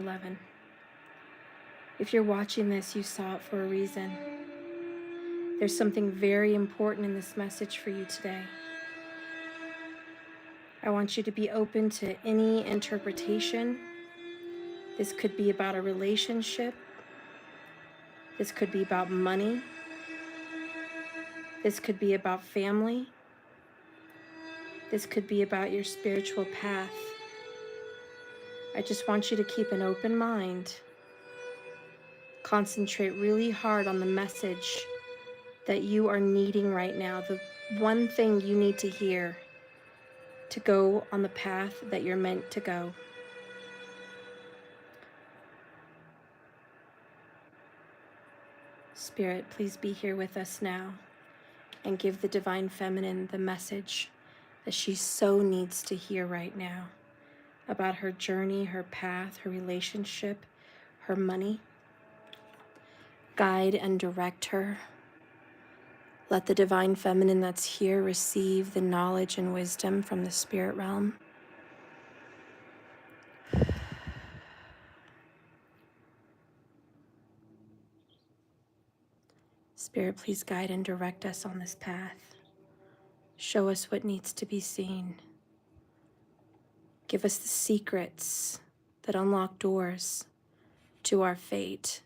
11. If you're watching this, you saw it for a reason. There's something very important in this message for you today. I want you to be open to any interpretation. This could be about a relationship. This could be about money. This could be about family. This could be about your spiritual path. I just want you to keep an open mind. Concentrate really hard on the message that you are needing right now, the one thing you need to hear to go on the path that you're meant to go. Spirit, please be here with us now and give the Divine Feminine the message that she so needs to hear right now about her journey, her path, her relationship, her money. Guide and direct her. Let the Divine Feminine that's here receive the knowledge and wisdom from the spirit realm. Spirit, please guide and direct us on this path. Show us what needs to be seen. Give us the secrets that unlock doors to our fate.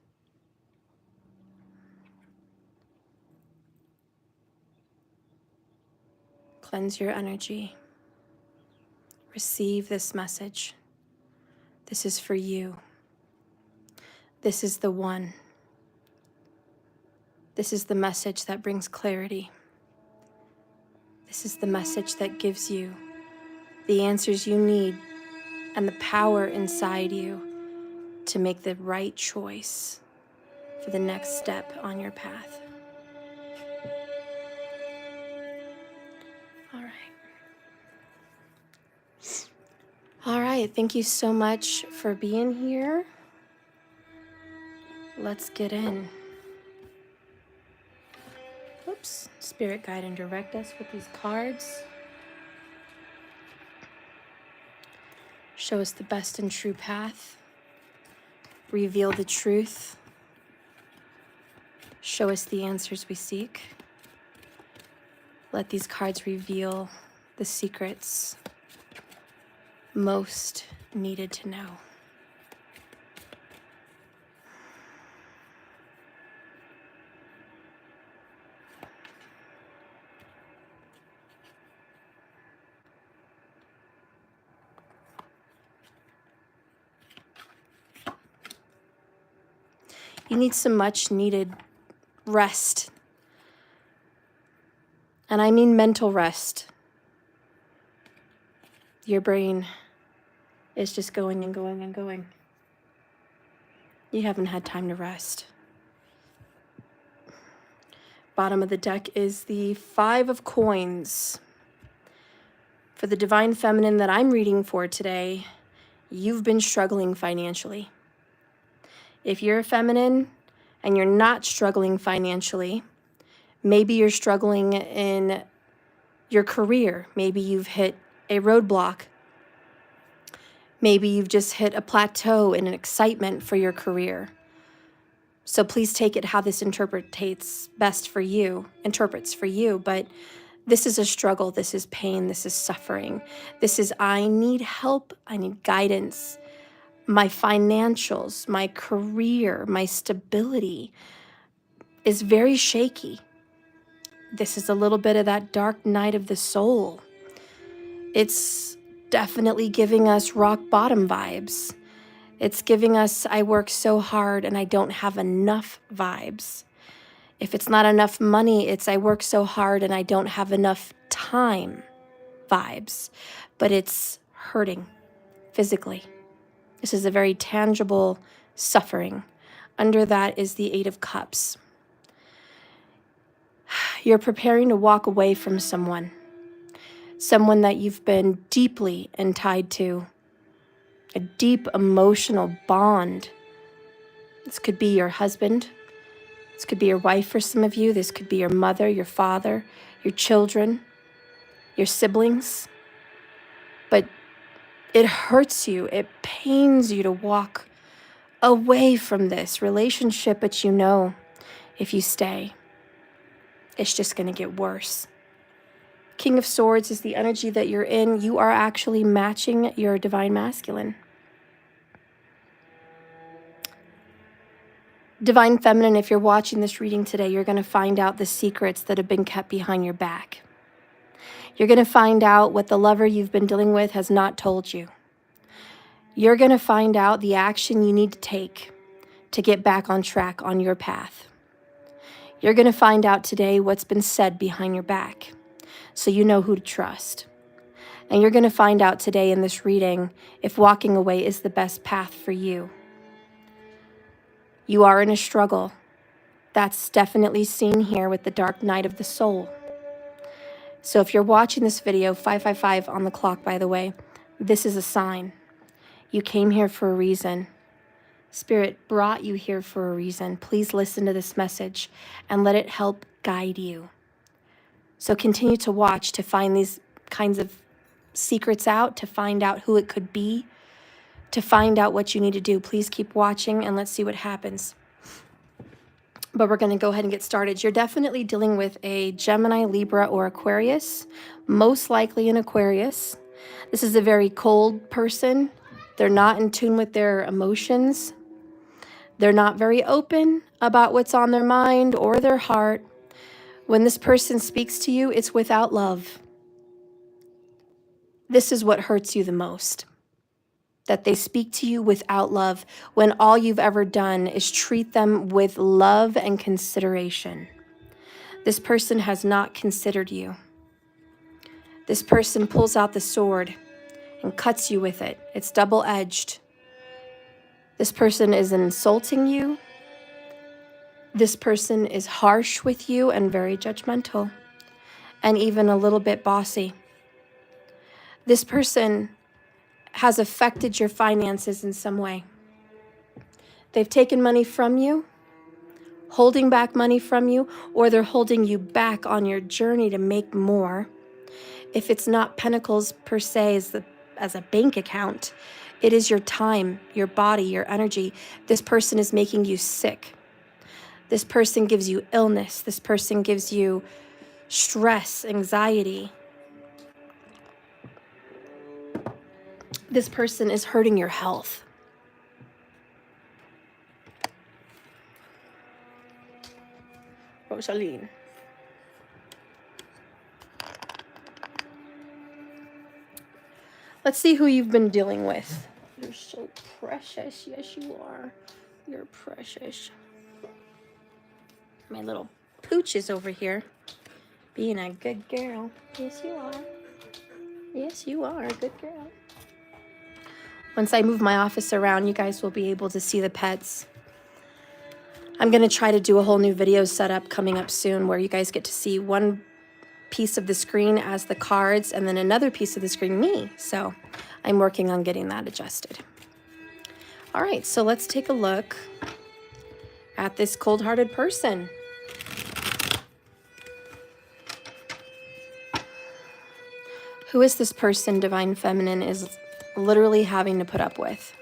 Cleanse your energy. Receive this message. This is for you. This is the one. This is the message that brings clarity. This is the message that gives you the answers you need and the power inside you to make the right choice for the next step on your path. All right, thank you so much for being here. Let's get in. Oops, Spirit, guide and direct us with these cards. Show us the best and true path. Reveal the truth. Show us the answers we seek. Let these cards reveal the secrets most needed to know. You need some much needed rest. And I mean mental rest. Your brain is just going and going and going. You haven't had time to rest. Bottom of the deck is the 5 of Coins. For the Divine Feminine that I'm reading for today, you've been struggling financially. If you're a feminine and you're not struggling financially, maybe you're struggling in your career. Maybe you've hit a roadblock. Maybe you've just hit a plateau in an excitement for your career. So please take it how this interprets for you, but this is a struggle, this is pain, this is suffering. This is, I need help, I need guidance. My financials, my career, my stability is very shaky. This is a little bit of that dark night of the soul. It's definitely giving us rock bottom vibes. It's giving us, I work so hard and I don't have enough vibes. If it's not enough money, it's I work so hard and I don't have enough time vibes. But it's hurting physically. This is a very tangible suffering. Under that is the 8 of Cups. You're preparing to walk away from someone that you've been deeply tied to, a deep emotional bond. This could be your husband. This could be your wife for some of you. This could be your mother, your father, your children, your siblings. But it hurts you. It pains you to walk away from this relationship, but you know if you stay, it's just going to get worse. King of Swords is the energy that you're in. You are actually matching your divine masculine. Divine Feminine, if you're watching this reading today, you're going to find out the secrets that have been kept behind your back. You're going to find out what the lover you've been dealing with has not told you. You're going to find out the action you need to take to get back on track on your path. You're going to find out today what's been said behind your back, so you know who to trust. And you're going to find out today in this reading if walking away is the best path for you. You are in a struggle. That's definitely seen here with the dark night of the soul. So if you're watching this video, 555 on the clock, by the way, this is a sign. You came here for a reason. Spirit brought you here for a reason. Please listen to this message and let it help guide you. So continue to watch to find these kinds of secrets out, to find out who it could be, to find out what you need to do. Please keep watching and let's see what happens. But we're going to go ahead and get started. You're definitely dealing with a Gemini, Libra, or Aquarius, most likely an Aquarius. This is a very cold person. They're not in tune with their emotions. They're not very open about what's on their mind or their heart. When this person speaks to you, it's without love. This is what hurts you the most, that they speak to you without love when all you've ever done is treat them with love and consideration. This person has not considered you. This person pulls out the sword and cuts you with it. It's double-edged. This person is insulting you. This person is harsh with you and very judgmental and even a little bit bossy. This person has affected your finances in some way. They've taken money from you, holding back money from you, or they're holding you back on your journey to make more. If it's not Pentacles per se as a bank account, it is your time, your body, your energy. This person is making you sick. This person gives you illness. This person gives you stress, anxiety. This person is hurting your health. Rosaline. Let's see who you've been dealing with. You're so precious. Yes, you are. You're precious. My little pooch is over here being a good girl. Yes, you are. Yes, you are a good girl. Once I move my office around, you guys will be able to see the pets. I'm going to try to do a whole new video setup coming up soon where you guys get to see one piece of the screen as the cards and then another piece of the screen me. So I'm working on getting that adjusted. All right, so let's take a look at this cold-hearted person. Who is this person Divine Feminine is literally having to put up with?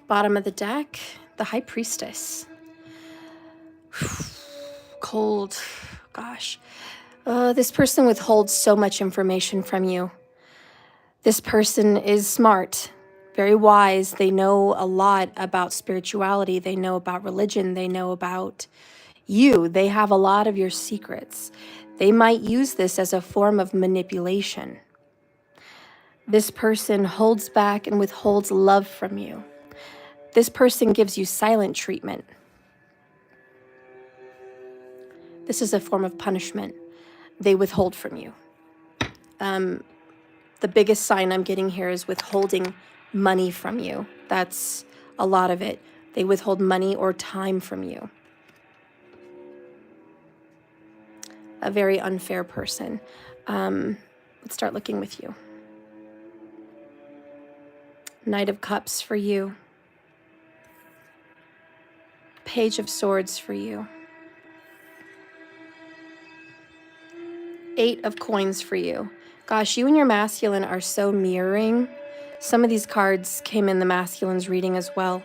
Bottom of the deck, the High Priestess. Cold, gosh. This person withholds so much information from you. This person is smart, very wise. They know a lot about spirituality. They know about religion. They know about you. They have a lot of your secrets. They might use this as a form of manipulation. This person holds back and withholds love from you. This person gives you silent treatment. This is a form of punishment. They withhold from you. The biggest sign I'm getting here is withholding money from you. That's a lot of it. They withhold money or time from you. A very unfair person. Let's start looking with you. Knight of Cups for you. Page of Swords for you. Eight of Coins for you. Gosh, you and your masculine are so mirroring. Some of these cards came in the masculine's reading as well.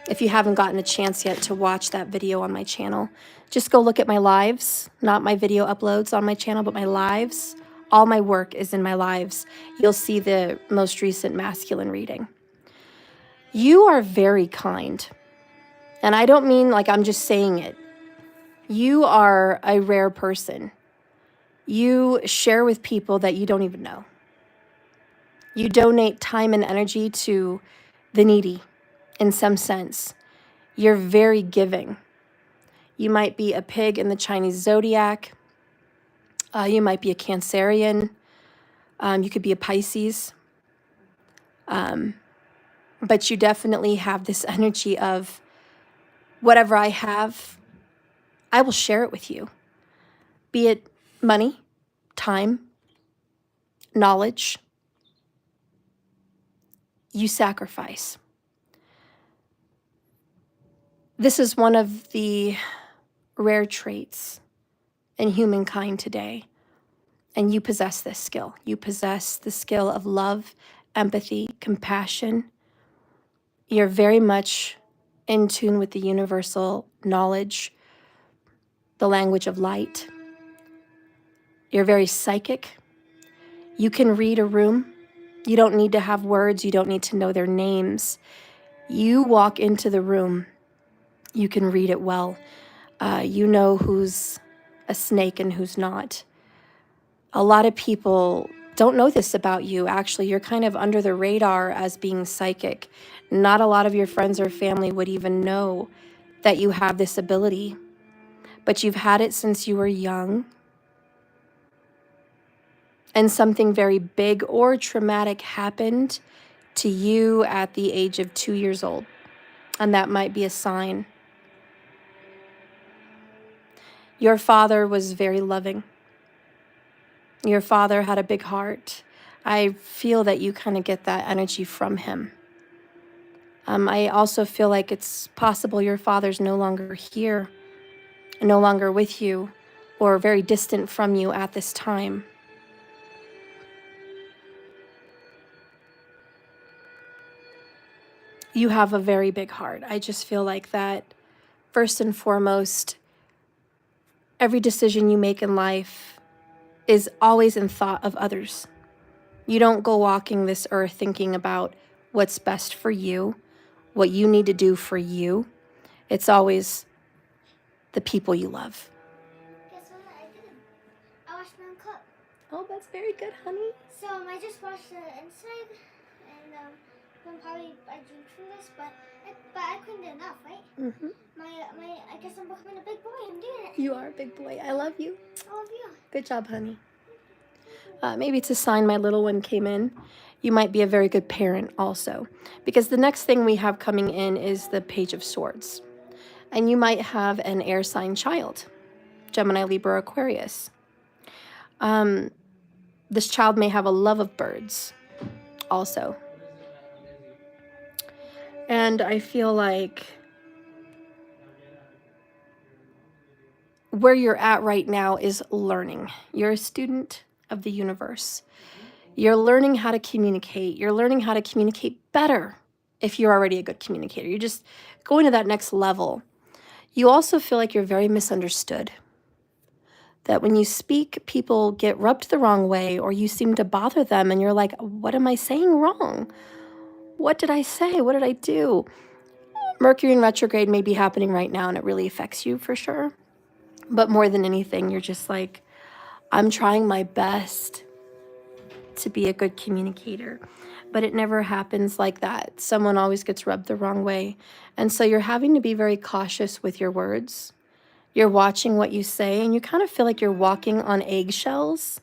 If you haven't gotten a chance yet to watch that video on my channel, just go look at my lives, not my video uploads on my channel, but my lives. All my work is in my lives. You'll see the most recent masculine reading. You are very kind. And I don't mean like I'm just saying it. You are a rare person. You share with people that you don't even know. You donate time and energy to the needy in some sense. You're very giving. You might be a pig in the Chinese zodiac. You might be a Cancerian. You could be a Pisces. But you definitely have this energy of whatever I have, I will share it with you. Be it money, time, knowledge. You sacrifice. This is one of the rare traits in humankind today. And you possess this skill. You possess the skill of love, empathy, compassion. You're very much in tune with the universal knowledge, the language of light. You're very psychic. You can read a room. You don't need to have words. You don't need to know their names. You walk into the room. You can read it well. You know who's a snake and who's not. A lot of people don't know this about you. Actually, you're kind of under the radar as being psychic. Not a lot of your friends or family would even know that you have this ability, but you've had it since you were young. And something very big or traumatic happened to you at the age of 2 years old. And that might be a sign. Your father was very loving. Your father had a big heart. I feel that you kind of get that energy from him. I also feel like it's possible your father's no longer here, no longer with you, or very distant from you at this time. You have a very big heart. I just feel like that, first and foremost, every decision you make in life is always in thought of others. You don't go walking this earth thinking about what's best for you, what you need to do for you. It's always the people you love. Guess what? I did. I washed my own cup. Oh, that's very good, honey. So I just washed the inside, and then probably I drink from this, but I cleaned it enough, right? Mm-hmm. I guess I'm becoming a big boy. I'm doing it. You are a big boy. I love you. I love you. Good job, honey. Maybe it's a sign my little one came in. You might be a very good parent also, because the next thing we have coming in is the Page of Swords. And you might have an air sign child, Gemini, Libra, Aquarius. This child may have a love of birds also. And I feel like where you're at right now is learning. You're a student of the universe. You're learning how to communicate. You're learning how to communicate better if you're already a good communicator. You're just going to that next level. You also feel like you're very misunderstood. That when you speak, people get rubbed the wrong way, or you seem to bother them and you're like, what am I saying wrong? What did I say? What did I do? Mercury in retrograde may be happening right now and it really affects you for sure. But more than anything, you're just like, I'm trying my best to be a good communicator, but it never happens like that. Someone always gets rubbed the wrong way. And so you're having to be very cautious with your words. You're watching what you say, and you kind of feel like you're walking on eggshells.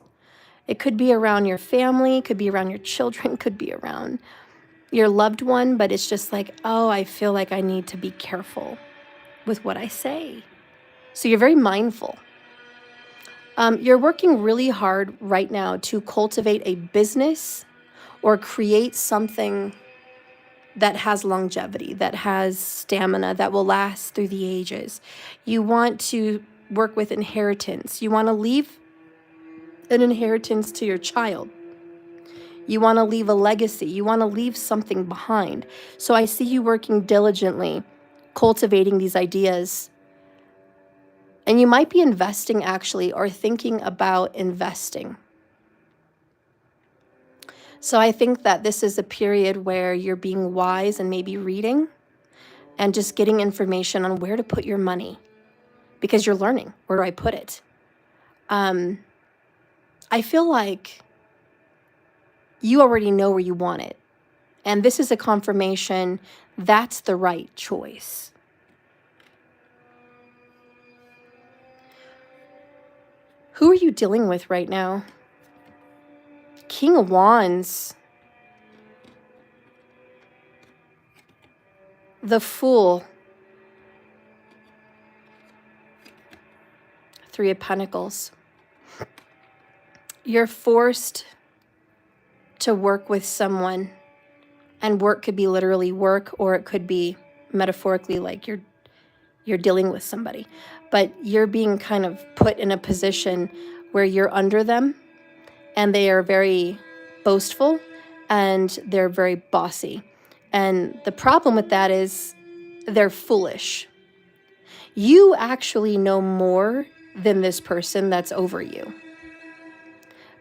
It could be around your family, could be around your children, could be around your loved one, but it's just like, oh, I feel like I need to be careful with what I say. So you're very mindful. You're working really hard right now to cultivate a business or create something that has longevity, that has stamina, that will last through the ages. You want to work with inheritance. You want to leave an inheritance to your child. You want to leave a legacy. You want to leave something behind. So I see you working diligently, cultivating these ideas. And you might be investing actually, or thinking about investing. So I think that this is a period where you're being wise and maybe reading and just getting information on where to put your money, because you're learning. Where do I put it? I feel like you already know where you want it. And this is a confirmation that's the right choice. Who are you dealing with right now? King of Wands. The Fool. Three of Pentacles. You're forced to work with someone, and work could be literally work, or it could be metaphorically like you're dealing with somebody, but you're being kind of put in a position where you're under them, and they are very boastful and they're very bossy. And the problem with that is they're foolish. You actually know more than this person that's over you.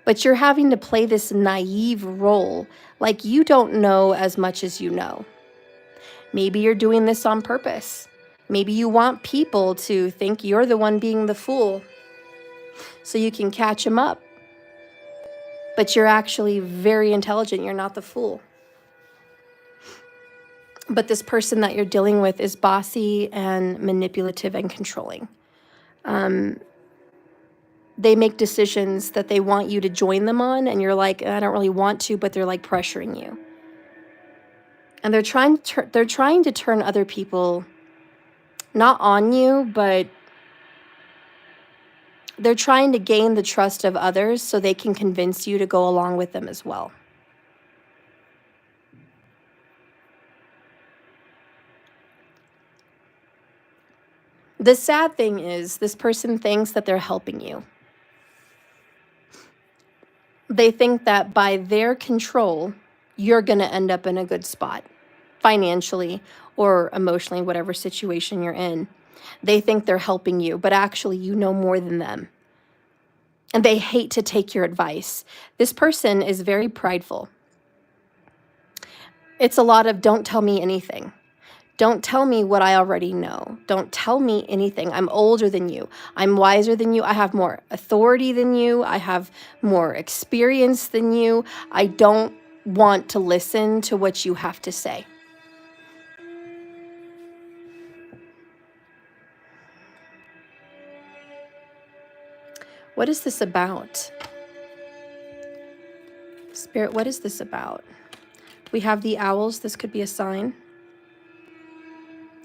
But you're having to play this naive role, like you don't know as much as you know. Maybe you're doing this on purpose. Maybe you want people to think you're the one being the fool so you can catch them up. But you're actually very intelligent. You're not the fool. But this person that you're dealing with is bossy and manipulative and controlling. They make decisions that they want you to join them on, and you're like, I don't really want to, but they're like pressuring you. And they're trying to turn other people not on you, but they're trying to gain the trust of others so they can convince you to go along with them as well. The sad thing is this person thinks that they're helping you. They think that by their control, you're going to end up in a good spot, financially or emotionally, whatever situation you're in. They think they're helping you, but actually you know more than them. And they hate to take your advice. This person is very prideful. It's a lot of don't tell me anything. Don't tell me what I already know. Don't tell me anything. I'm older than you. I'm wiser than you. I have more authority than you. I have more experience than you. I don't want to listen to what you have to say. What is this about? Spirit, what is this about? We have the owls. This could be a sign.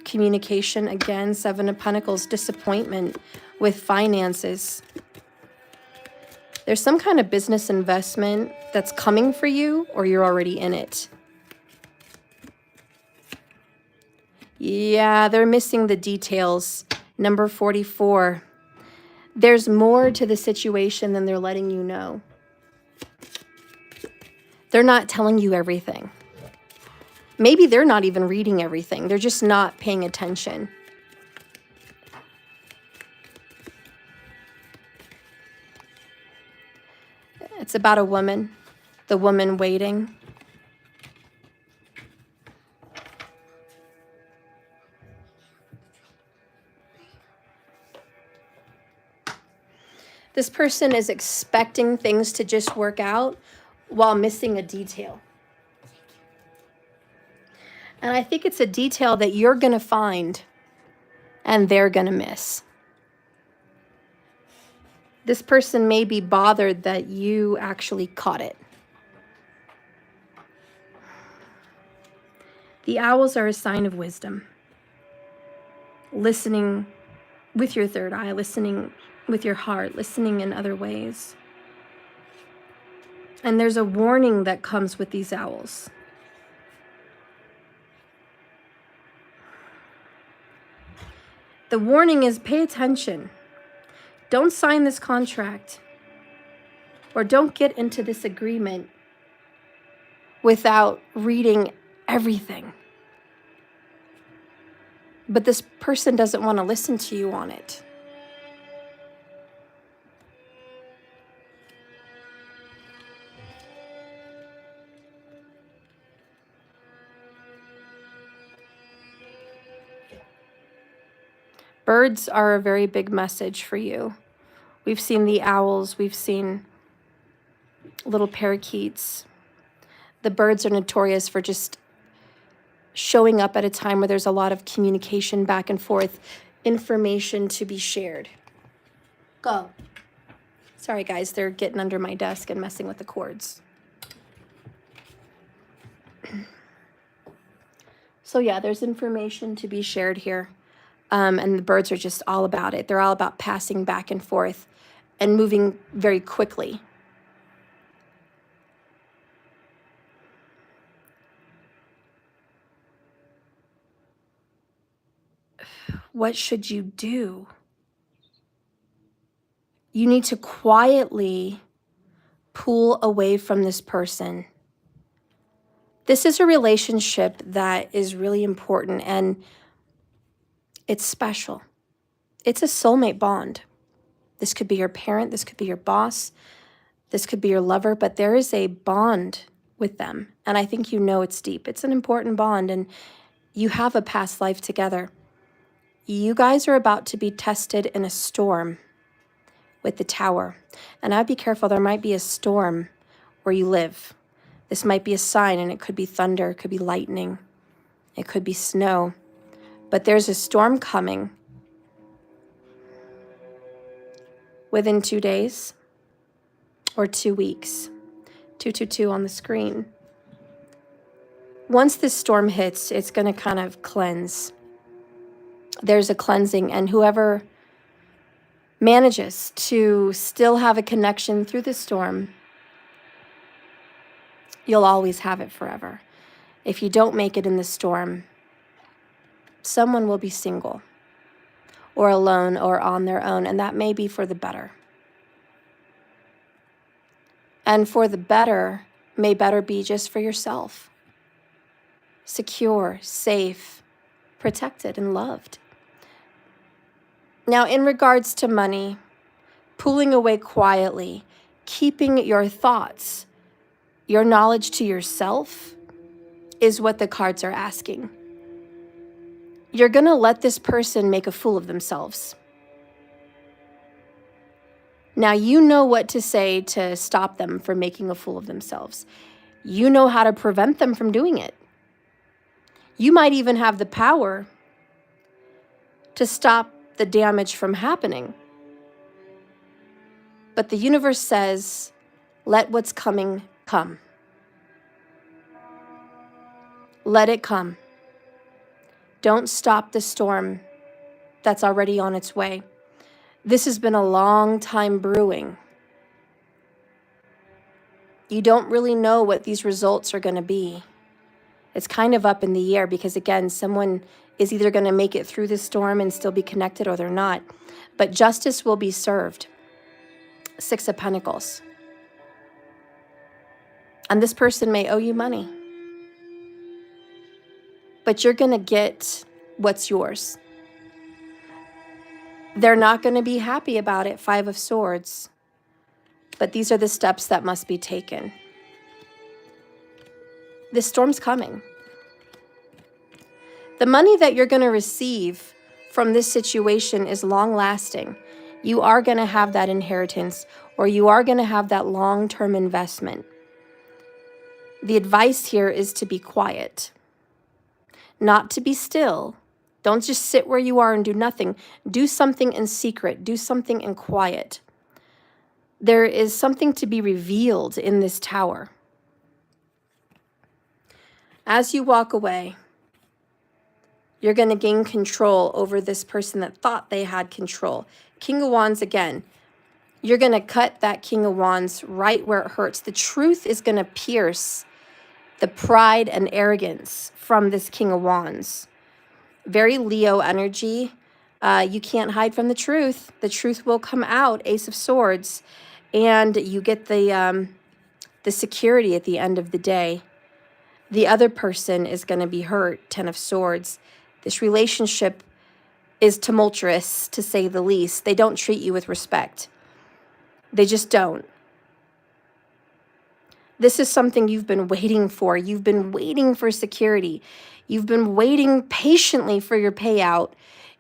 Communication, again, Seven of Pentacles, disappointment with finances. There's some kind of business investment that's coming for you, or you're already in it. Yeah, they're missing the details. Number 44. There's more to the situation than they're letting you know. They're not telling you everything. Maybe they're not even reading everything. They're just not paying attention. It's about a woman, the woman waiting. This person is expecting things to just work out while missing a detail. And I think it's a detail that you're going to find and they're going to miss. This person may be bothered that you actually caught it. The owls are a sign of wisdom. Listening with your third eye, listening with your heart, listening in other ways. And there's a warning that comes with these owls. The warning is pay attention. Don't sign this contract, or don't get into this agreement without reading everything. But this person doesn't want to listen to you on it. Birds are a very big message for you. We've seen the owls, we've seen little parakeets. The birds are notorious for just showing up at a time where there's a lot of communication back and forth, information to be shared. Go. Sorry guys, they're getting under my desk and messing with the cords. So yeah, there's information to be shared here. And the birds are just all about it. They're all about passing back and forth and moving very quickly. What should you do? You need to quietly pull away from this person. This is a relationship that is really important and it's special. It's a soulmate bond. This could be your parent, this could be your boss, this could be your lover, but there is a bond with them. And I think you know it's deep. It's an important bond and you have a past life together. You guys are about to be tested in a storm with the tower. And I'd be careful, there might be a storm where you live. This might be a sign and it could be thunder, it could be lightning, it could be snow. But there's a storm coming within 2 days or 2 weeks. 222 on the screen. Once this storm hits, it's going to kind of cleanse. There's a cleansing, and whoever manages to still have a connection through the storm, you'll always have it forever. If you don't make it in the storm, someone will be single or alone or on their own, and that may be for the better. And for the better may better be just for yourself. Secure, safe, protected, and loved. Now, in regards to money, pulling away quietly, keeping your thoughts, your knowledge to yourself is what the cards are asking. You're going to let this person make a fool of themselves. Now, you know what to say to stop them from making a fool of themselves. You know how to prevent them from doing it. You might even have the power to stop the damage from happening. But the universe says, let what's coming come. Let it come. Don't stop the storm that's already on its way. This has been a long time brewing. You don't really know what these results are going to be. It's kind of up in the air because, again, someone is either going to make it through the storm and still be connected or they're not. But justice will be served. 6 of Pentacles. And this person may owe you money. But you're going to get what's yours. They're not going to be happy about it, 5 of Swords. But these are the steps that must be taken. This storm's coming. The money that you're going to receive from this situation is long-lasting. You are going to have that inheritance, or you are going to have that long-term investment. The advice here is to be quiet. Not to be still. Don't just sit where you are and do nothing. Do something in secret. Do something in quiet. there is something to be revealed in this Tower. As you walk away, you're going to gain control over this person that thought they had control. King of Wands again. You're going to cut that King of Wands right where it hurts. The truth is going to pierce the pride and arrogance from this King of Wands. Very Leo energy. You can't hide from the truth. The truth will come out. Ace of Swords. And you get the security at the end of the day. The other person is going to be hurt. Ten of Swords. This relationship is tumultuous, to say the least. They don't treat you with respect. They just don't. This is something you've been waiting for. You've been waiting for security. You've been waiting patiently for your payout.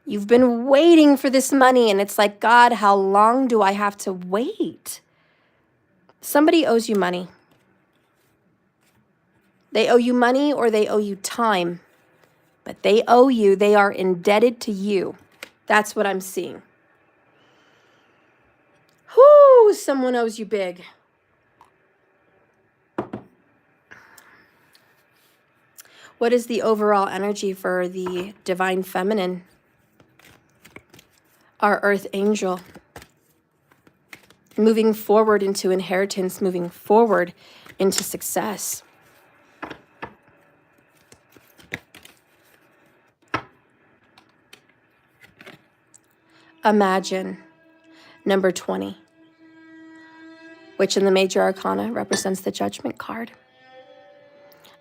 You've been waiting for this money, and it's like, God, how long do I have to wait? Somebody owes you money. They owe you money or they owe you time. But they owe you. They are indebted to you. That's what I'm seeing. Whoo, someone owes you big. What is the overall energy for the divine feminine? Our earth angel. Moving forward into inheritance, moving forward into success. Imagine number 20, which in the major arcana represents the judgment card.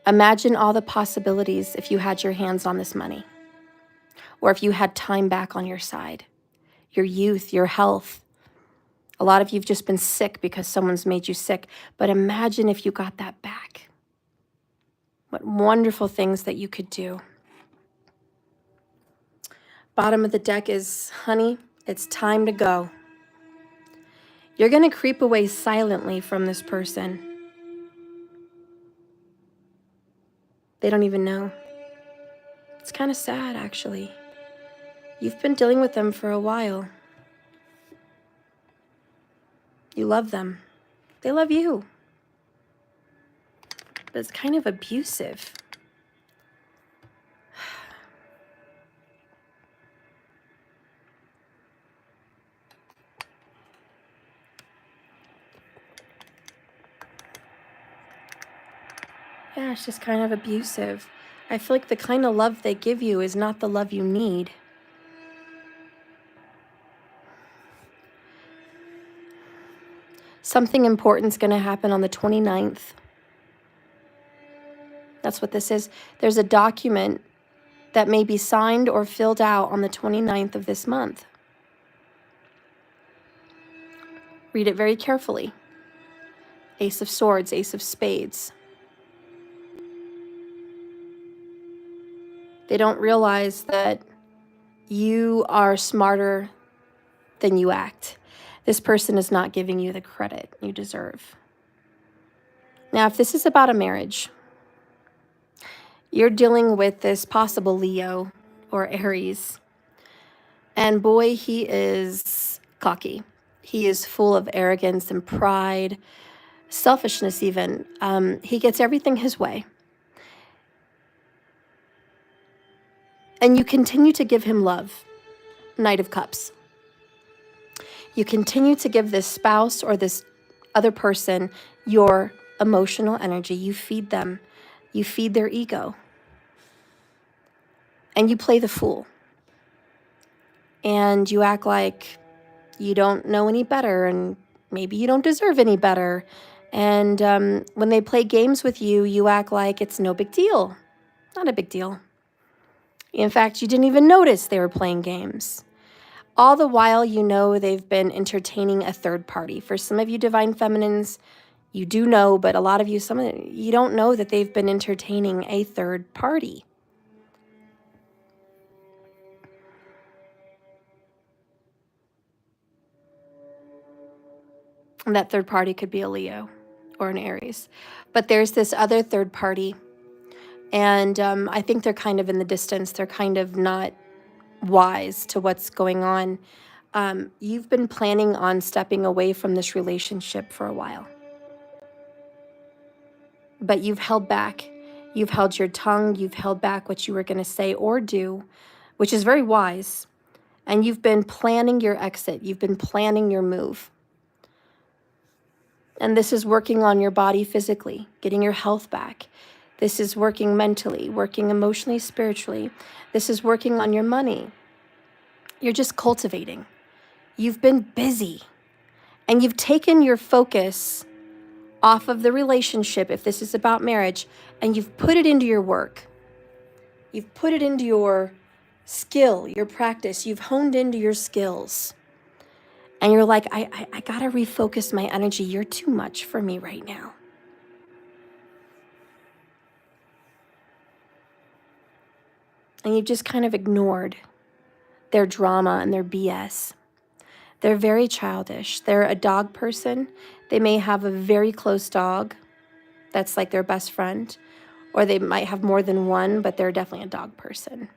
Imagine all the possibilities if you had your hands on this money, or if you had time back on your side, your youth, your health. A lot of you've just been sick because someone's made you sick, but imagine if you got that back. What wonderful things that you could do. Bottom of the deck is, honey, it's time to go. You're going to creep away silently from this person. They don't even know. It's kind of sad, actually. You've been dealing with them for a while. You love them. They love you. But it's kind of abusive. Yeah, it's just kind of abusive. I feel like the kind of love they give you is not the love you need. Something important's going to happen on the 29th. That's what this is. There's a document that may be signed or filled out on the 29th of this month. Read it very carefully. Ace of Swords, Ace of Spades. They don't realize that you are smarter than you act. This person is not giving you the credit you deserve. Now, if this is about a marriage, you're dealing with this possible Leo or Aries. And boy, he is cocky. He is full of arrogance and pride, selfishness even. He gets everything his way. And you continue to give him love. Knight of Cups. You continue to give this spouse or this other person your emotional energy. You feed them. You feed their ego. And you play the fool. And you act like you don't know any better, and maybe you don't deserve any better. And when they play games with you, you act like it's no big deal. Not a big deal. In fact, you didn't even notice they were playing games. All the while, you know they've been entertaining a third party. For some of you divine feminines, you do know, but a lot of you, you don't know that they've been entertaining a third party. And that third party could be a Leo or an Aries. But there's this other third party, and I think they're kind of in the distance. They're kind of not wise to what's going on. you've been planning on stepping away from this relationship for a while. But you've held back. You've held your tongue. You've held back what you were going to say or do, which is very wise. And you've been planning your exit. You've been planning your move. And this is working on your body physically, getting your health back. This is working mentally, working emotionally, spiritually. This is working on your money. You're just cultivating. You've been busy. And you've taken your focus off of the relationship, if this is about marriage, and you've put it into your work. You've put it into your skill, your practice. You've honed into your skills. And you're like, I gotta refocus my energy. You're too much for me right now. And you've just kind of ignored their drama and their BS. They're very childish. They're a dog person. They may have a very close dog that's like their best friend, or they might have more than one, but they're definitely a dog person.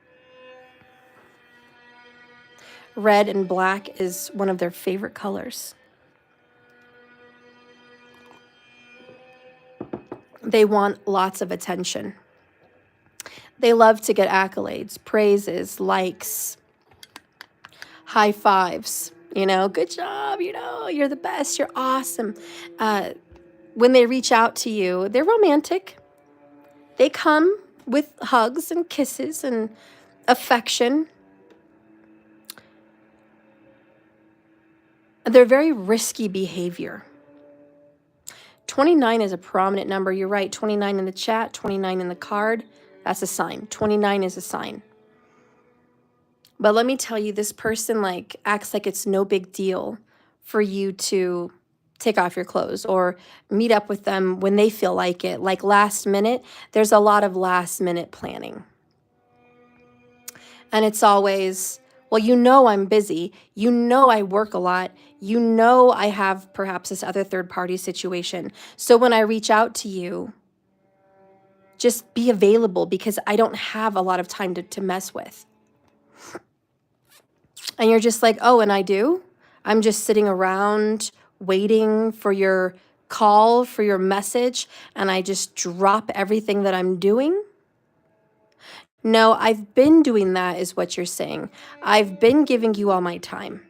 Red and black is one of their favorite colors. They want lots of attention. They love to get accolades, praises, likes, high fives. Good job, you're the best, you're awesome. When they reach out to you, they're romantic. They come with hugs and kisses and affection. They're very risky behavior. 29 is a prominent number. You're right. 29 in the chat, 29 in the card. That's a sign. 29 is a sign. But let me tell you, this person acts like it's no big deal for you to take off your clothes or meet up with them when they feel like it. Like last minute, there's a lot of last minute planning. And it's always, well, I'm busy. I work a lot. I have perhaps this other third party situation. So when I reach out to you, just be available because I don't have a lot of time to mess with. And you're just like, oh, and I do? I'm just sitting around waiting for your call, for your message, and I just drop everything that I'm doing? No, I've been doing that is what you're saying. I've been giving you all my time.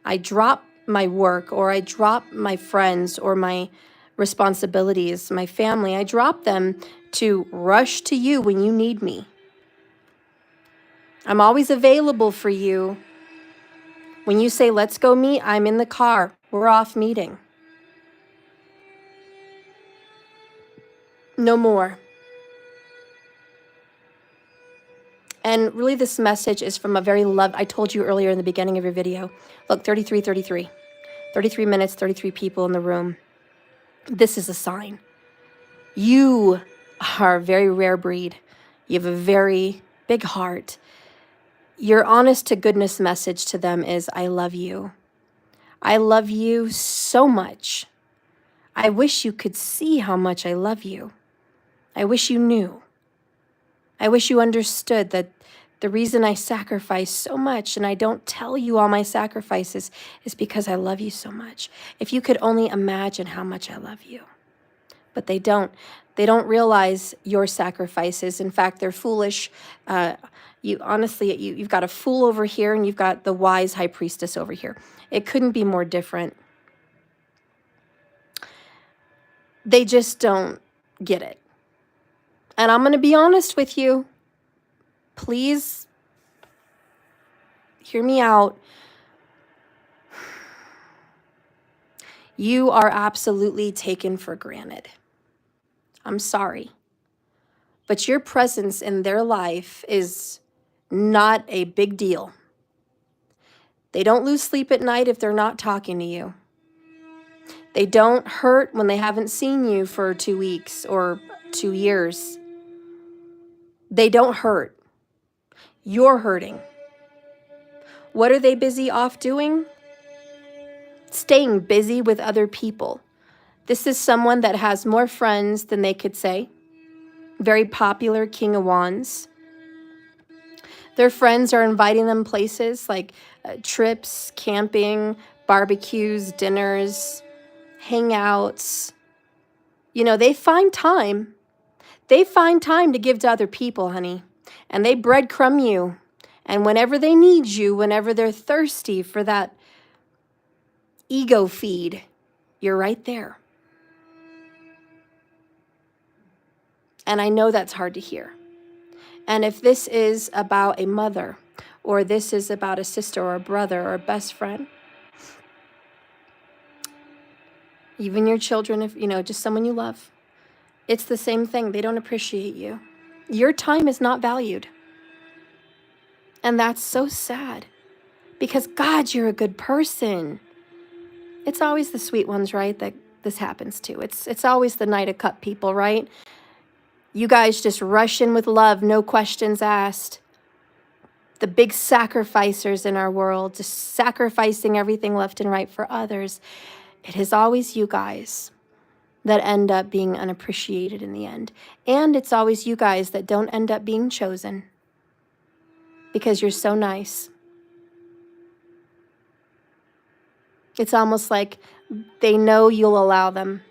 I drop my work or I drop my friends or my responsibilities, my family. I drop them to rush to you when you need me. I'm always available for you. When you say, let's go meet, I'm in the car. We're off meeting. No more. And really this message is from a very I told you earlier in the beginning of your video. Look, 33. 33 minutes, 33 people in the room. This is a sign. You are a very rare breed. You have a very big heart. Your honest to goodness message to them is, I love you. I love you so much. I wish you could see how much I love you. I wish you knew. I wish you understood that the reason I sacrifice so much and I don't tell you all my sacrifices is because I love you so much. If you could only imagine how much I love you. But they don't. They don't realize your sacrifices. In fact, they're foolish. You've got a fool over here and you've got the wise high priestess over here. It couldn't be more different. They just don't get it. And I'm going to be honest with you. Please hear me out. You are absolutely taken for granted. I'm sorry. But your presence in their life is not a big deal. They don't lose sleep at night if they're not talking to you. They don't hurt when they haven't seen you for 2 weeks or 2 years. They don't hurt. You're hurting. What are they busy off doing? Staying busy with other people. This is someone that has more friends than they could say. Very popular, King of Wands. Their friends are inviting them places like trips, camping, barbecues, dinners, hangouts. You know, they find time. They find time to give to other people, honey. And they breadcrumb you. And whenever they need you, whenever they're thirsty for that ego feed, you're right there. And I know that's hard to hear. And if this is about a mother, or this is about a sister or a brother or a best friend, even your children, if you know, just someone you love, it's the same thing. They don't appreciate you. Your time is not valued. And that's so sad because God, you're a good person. It's always the sweet ones, right, that this happens to. It's always the Knight of Cup people, right? You guys just rush in with love, no questions asked. The big sacrificers in our world, just sacrificing everything left and right for others. It is always you guys that end up being unappreciated in the end. And it's always you guys that don't end up being chosen because you're so nice. It's almost like they know you'll allow them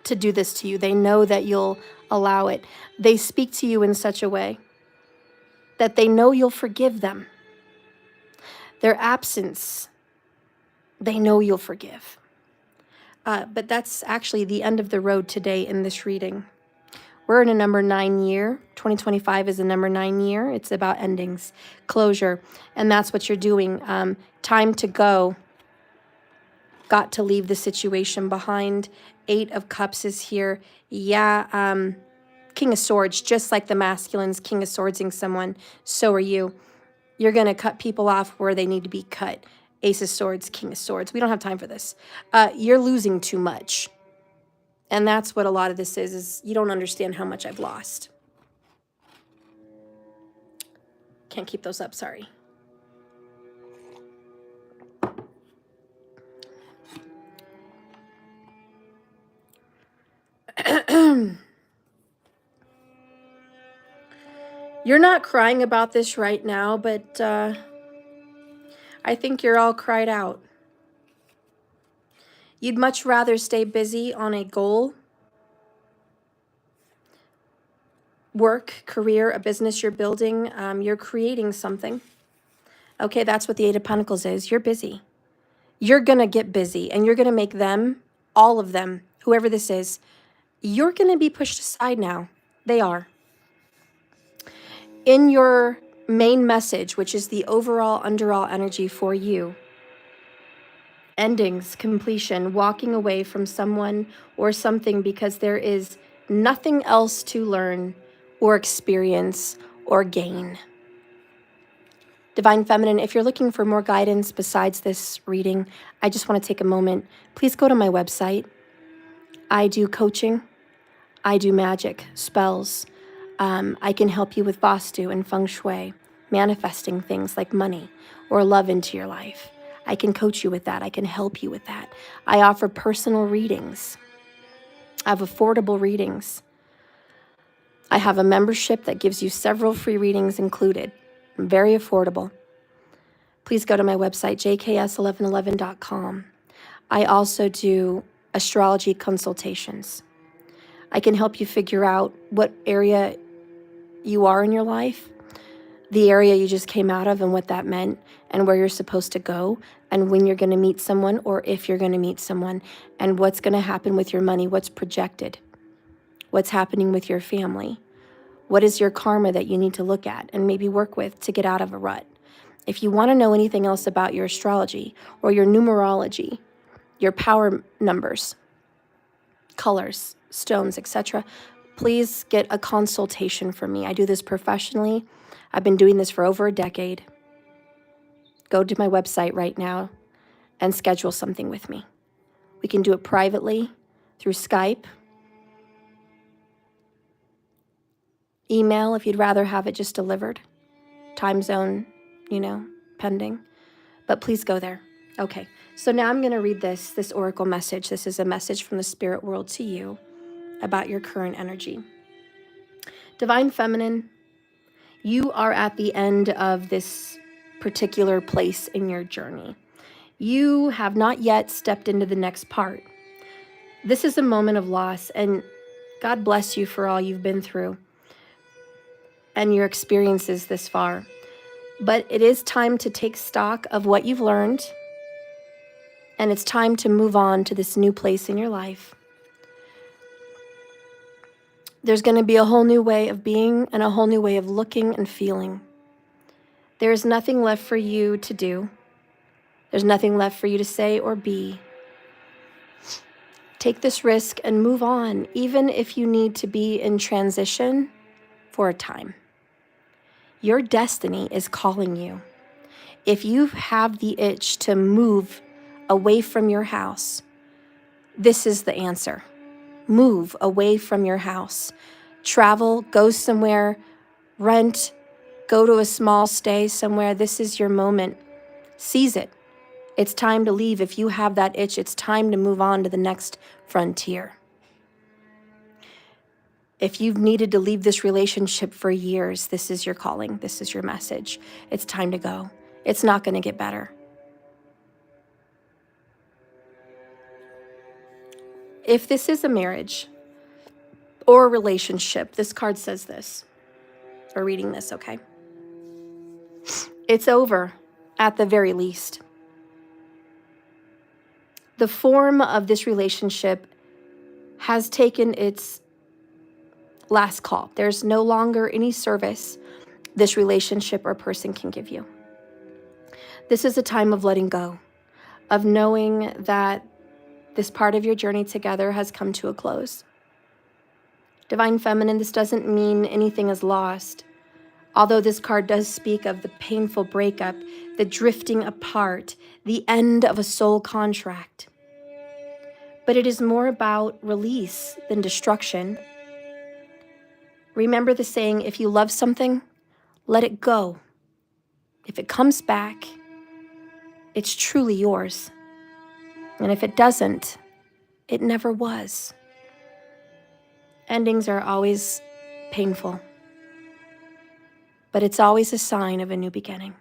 to do this to you. They know that you'll allow it. They speak to you in such a way that they know you'll forgive them. Their absence, they know you'll forgive. But that's actually the end of the road today in this reading. We're in a number 9 year. 2025 is a number 9 year. It's about endings, closure. And that's what you're doing. Time to go. Got to leave the situation behind. 8 of Cups is here. Yeah, King of Swords, just like the masculines, King of Swordsing someone, so are you. You're going to cut people off where they need to be cut. Ace of Swords, King of Swords. We don't have time for this. You're losing too much. And that's what a lot of this is you don't understand how much I've lost. Can't keep those up, sorry. You're not crying about this right now, but I think you're all cried out. You'd much rather stay busy on a goal, work, career, a business you're building. You're creating something. Okay, that's what the 8 of Pentacles is. You're busy. You're going to get busy, and you're going to make them, all of them, whoever this is, you're going to be pushed aside now. They are. In your main message, which is the overall underall energy for you, endings, completion, walking away from someone or something because there is nothing else to learn or experience or gain. Divine Feminine, if you're looking for more guidance besides this reading, I just want to take a moment. Please go to my website. I do coaching. I do magic, spells. I can help you with Vastu and Feng Shui, manifesting things like money or love into your life. I can coach you with that. I can help you with that. I offer personal readings. I have affordable readings. I have a membership that gives you several free readings included. Very affordable. Please go to my website, jks1111.com. I also do astrology consultations. I can help you figure out what area you are in your life, the area you just came out of and what that meant, and where you're supposed to go, and when you're going to meet someone or if you're going to meet someone, and what's going to happen with your money, what's projected, what's happening with your family, what is your karma that you need to look at and maybe work with to get out of a rut. If you want to know anything else about your astrology or your numerology, your power numbers, colors, stones, etc., please get a consultation from me. I do this professionally. I've been doing this for over a decade. Go to my website right now and schedule something with me. We can do it privately through Skype, email if you'd rather have it just delivered, time zone, pending. But please go there. Okay, so now I'm going to read this oracle message. This is a message from the spirit world to you about your current energy. Divine Feminine, You are at the end of this particular place in your journey. You have not yet stepped into the next part. This is a moment of loss, and God bless you for all you've been through and your experiences this far. But it is time to take stock of what you've learned, and it's time to move on to this new place in your life. There's going to be a whole new way of being and a whole new way of looking and feeling. There is nothing left for you to do. There's nothing left for you to say or be. Take this risk and move on, even if you need to be in transition for a time. Your destiny is calling you. If you have the itch to move away from your house, this is the answer. Move away from your house. Travel, go somewhere, rent, go to a small stay somewhere. This is your moment. Seize it. It's time to leave. If you have that itch, it's time to move on to the next frontier. If you've needed to leave this relationship for years, this is your calling. This is your message. It's time to go. It's not going to get better. If this is a marriage or a relationship, this card says this, or reading this, okay? It's over at the very least. The form of this relationship has taken its last call. There's no longer any service this relationship or person can give you. This is a time of letting go, of knowing that this part of your journey together has come to a close. Divine Feminine, this doesn't mean anything is lost. Although this card does speak of the painful breakup, the drifting apart, the end of a soul contract. But it is more about release than destruction. Remember the saying, if you love something, let it go. If it comes back, it's truly yours. And if it doesn't, it never was. Endings are always painful, but it's always a sign of a new beginning.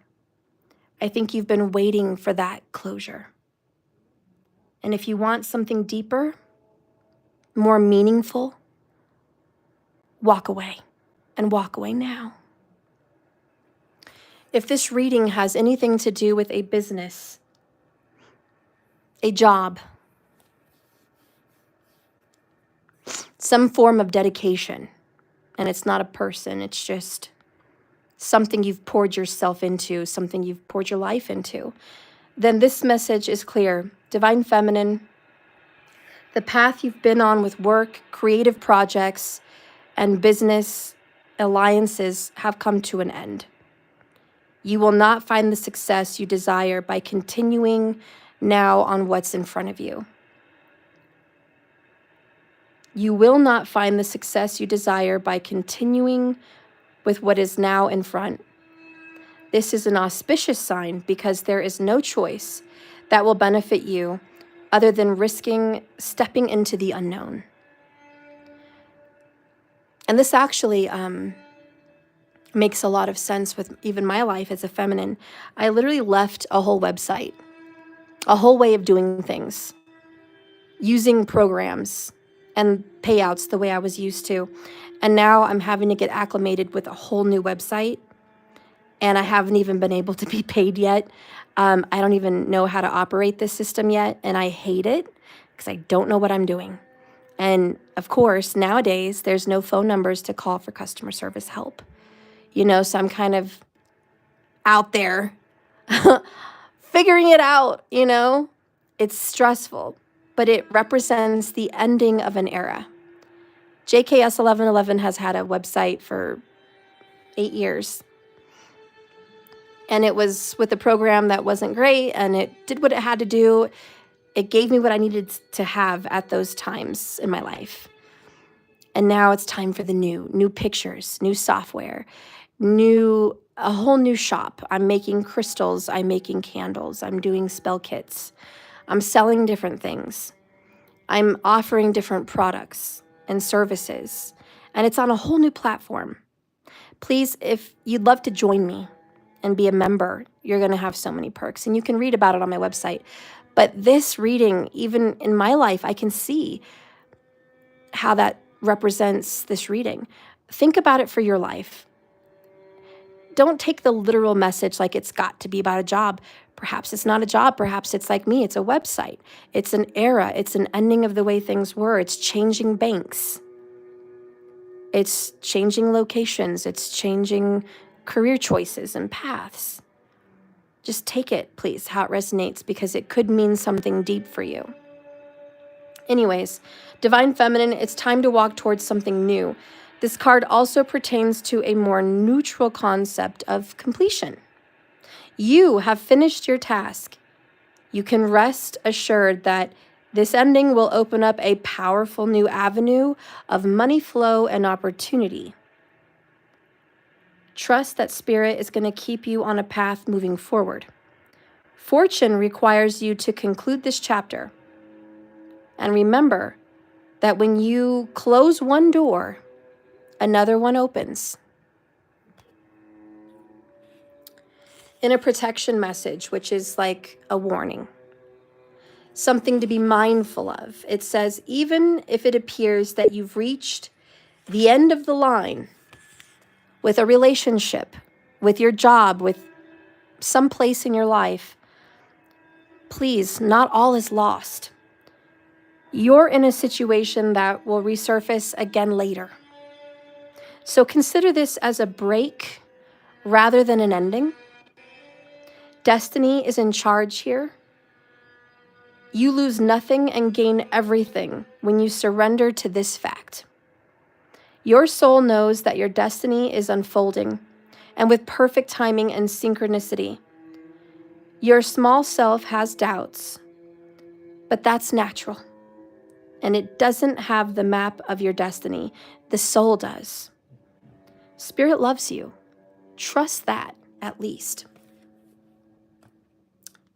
I think you've been waiting for that closure. And if you want something deeper, more meaningful, walk away, and walk away now. If this reading has anything to do with a business, a job, some form of dedication, and it's not a person, it's just something you've poured yourself into, something you've poured your life into, then this message is clear. Divine Feminine, the path you've been on with work, creative projects, and business alliances have come to an end. You will not find the success you desire by continuing now on what's in front of you. You will not find the success you desire by continuing with what is now in front. This is an auspicious sign because there is no choice that will benefit you other than risking stepping into the unknown. And this actually makes a lot of sense with even my life as a feminine. I literally left a whole website, a whole way of doing things, using programs and payouts the way I was used to. And now I'm having to get acclimated with a whole new website. And I haven't even been able to be paid yet. I don't even know how to operate this system yet. And I hate it because I don't know what I'm doing. And of course, nowadays, there's no phone numbers to call for customer service help. So I'm kind of out there figuring it out, It's stressful, but it represents the ending of an era. JKS 1111 has had a website for 8 years. And it was with a program that wasn't great, and it did what it had to do. It gave me what I needed to have at those times in my life. And now it's time for the new pictures, new software, a whole new shop. I'm making crystals, I'm making candles, I'm doing spell kits. I'm selling different things. I'm offering different products and services, and it's on a whole new platform. Please, if you'd love to join me and be a member, you're going to have so many perks, and you can read about it on my website. But this reading, even in my life, I can see how that represents this reading. Think about it for your life. Don't take the literal message like it's got to be about a job. Perhaps it's not a job. Perhaps it's like me. It's a website. It's an era. It's an ending of the way things were. It's changing banks. It's changing locations. It's changing career choices and paths. Just take it, please, how it resonates, because it could mean something deep for you. Anyways, Divine Feminine, it's time to walk towards something new. This card also pertains to a more neutral concept of completion. You have finished your task. You can rest assured that this ending will open up a powerful new avenue of money flow and opportunity. Trust that Spirit is going to keep you on a path moving forward. Fortune requires you to conclude this chapter. And remember that when you close one door, another one opens. In a protection message, which is like a warning, something to be mindful of, it says, even if it appears that you've reached the end of the line with a relationship, with your job, with some place in your life, please, not all is lost. You're in a situation that will resurface again later. So consider this as a break rather than an ending. Destiny is in charge here. You lose nothing and gain everything when you surrender to this fact. Your soul knows that your destiny is unfolding, and with perfect timing and synchronicity. Your small self has doubts, but that's natural. And it doesn't have the map of your destiny. The soul does. Spirit loves you. Trust that, at least.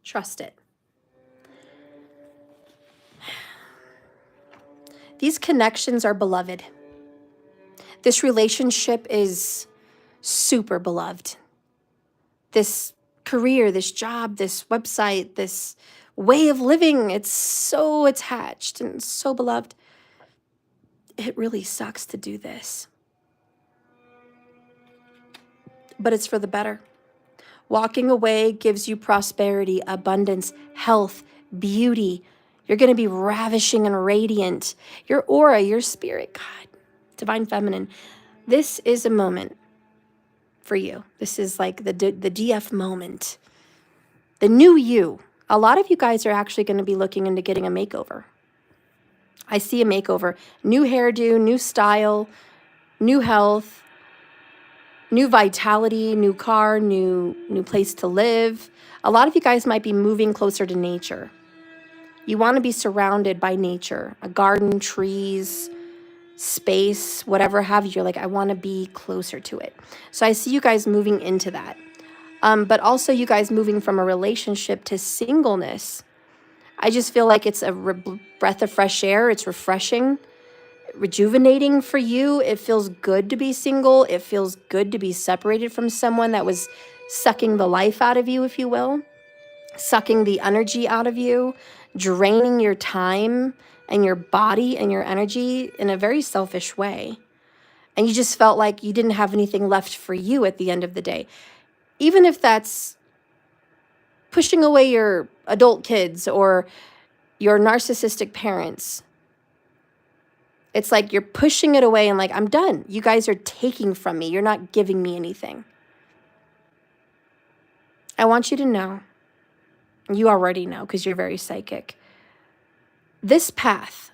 Trust it. These connections are beloved. This relationship is super beloved. This career, this job, this website, this way of living, it's so attached and so beloved. It really sucks to do this. But it's for the better. Walking away gives you prosperity, abundance, health, beauty. You're going to be ravishing and radiant. Your aura, your spirit, God, Divine Feminine. This is a moment for you. This is like the DF moment. The new you. A lot of you guys are actually going to be looking into getting a makeover. I see a makeover. New hairdo, new style, new health, new vitality, new car, new place to live. A lot of you guys might be moving closer to nature. You want to be surrounded by nature, a garden, trees, space, whatever have you. You're like, I want to be closer to it. So I see you guys moving into that. But also you guys moving from a relationship to singleness. I just feel like it's a breath of fresh air. It's refreshing, rejuvenating for you. It feels good to be single. It feels good to be separated from someone that was sucking the life out of you, if you will, sucking the energy out of you, draining your time and your body and your energy in a very selfish way. And you just felt like you didn't have anything left for you at the end of the day. Even if that's pushing away your adult kids or your narcissistic parents. It's like you're pushing it away and like, I'm done. You guys are taking from me. You're not giving me anything. I want you to know, you already know because you're very psychic. This path,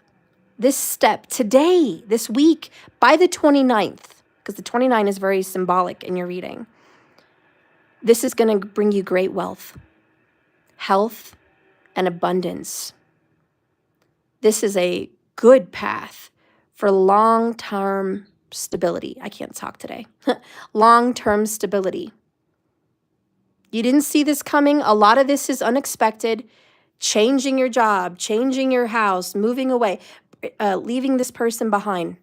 this step today, this week, by the 29th, because the 29 is very symbolic in your reading, this is going to bring you great wealth, health, and abundance. This is a good path for long-term stability. I can't talk today. Long-term stability. You didn't see this coming. A lot of this is unexpected. Changing your job, changing your house, moving away, leaving this person behind.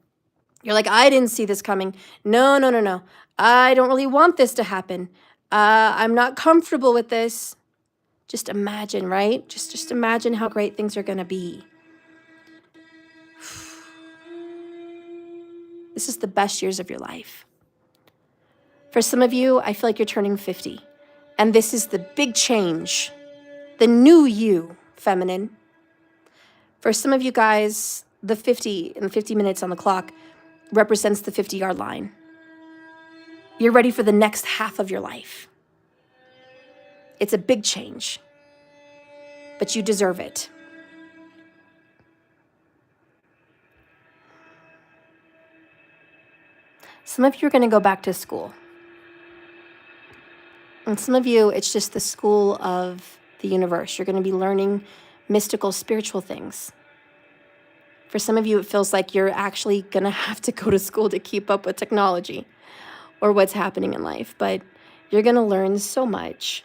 You're like, I didn't see this coming. No, no, no, no. I don't really want this to happen. I'm not comfortable with this. Just imagine, right? Just imagine how great things are going to be. This is the best years of your life. For some of you, I feel like you're turning 50. And this is the big change. The new you, feminine. For some of you guys, the 50 and 50 minutes on the clock represents the 50-yard line. You're ready for the next half of your life. It's a big change, but you deserve it. Some of you are going to go back to school. And some of you, it's just the school of the universe. You're going to be learning mystical, spiritual things. For some of you, it feels like you're actually going to have to go to school to keep up with technology or what's happening in life. But you're going to learn so much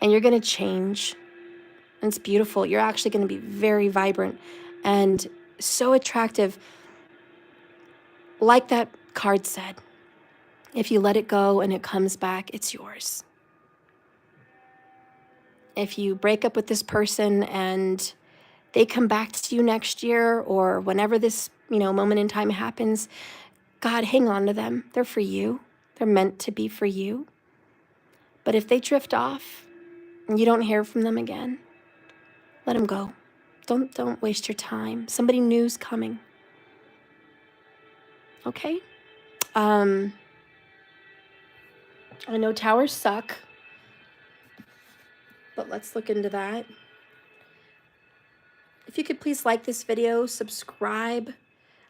and you're going to change. And it's beautiful. You're actually going to be very vibrant and so attractive. Like that card said, if you let it go and it comes back, it's yours. If you break up with this person and they come back to you next year or whenever this, moment in time happens, God, hang on to them. They're for you. They're meant to be for you. But if they drift off and you don't hear from them again, let them go. Don't waste your time. Somebody new's coming. Okay? I know towers suck, but let's look into that. If you could please like this video, subscribe.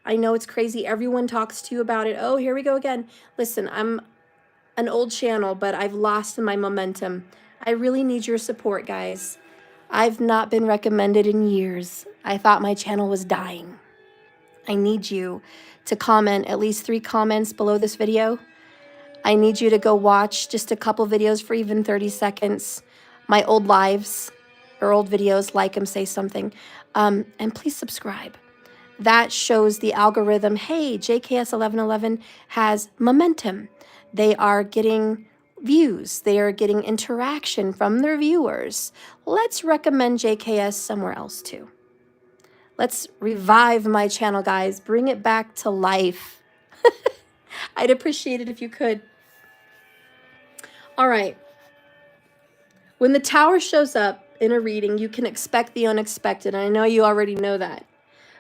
I know it's crazy. Everyone talks to you about it. Oh, here we go again. Listen, I'm an old channel, but I've lost my momentum. I really need your support, guys. I've not been recommended in years. I thought my channel was dying. I need you to comment at least 3 comments below this video. I need you to go watch just a couple videos for even 30 seconds. My old lives or old videos, like them, say something. And please subscribe. That shows the algorithm, hey, JKS1111 has momentum. They are getting views. They are getting interaction from their viewers. Let's recommend JKS somewhere else too. Let's revive my channel, guys. Bring it back to life. I'd appreciate it if you could. All right. When the tower shows up in a reading, you can expect the unexpected. And I know you already know that.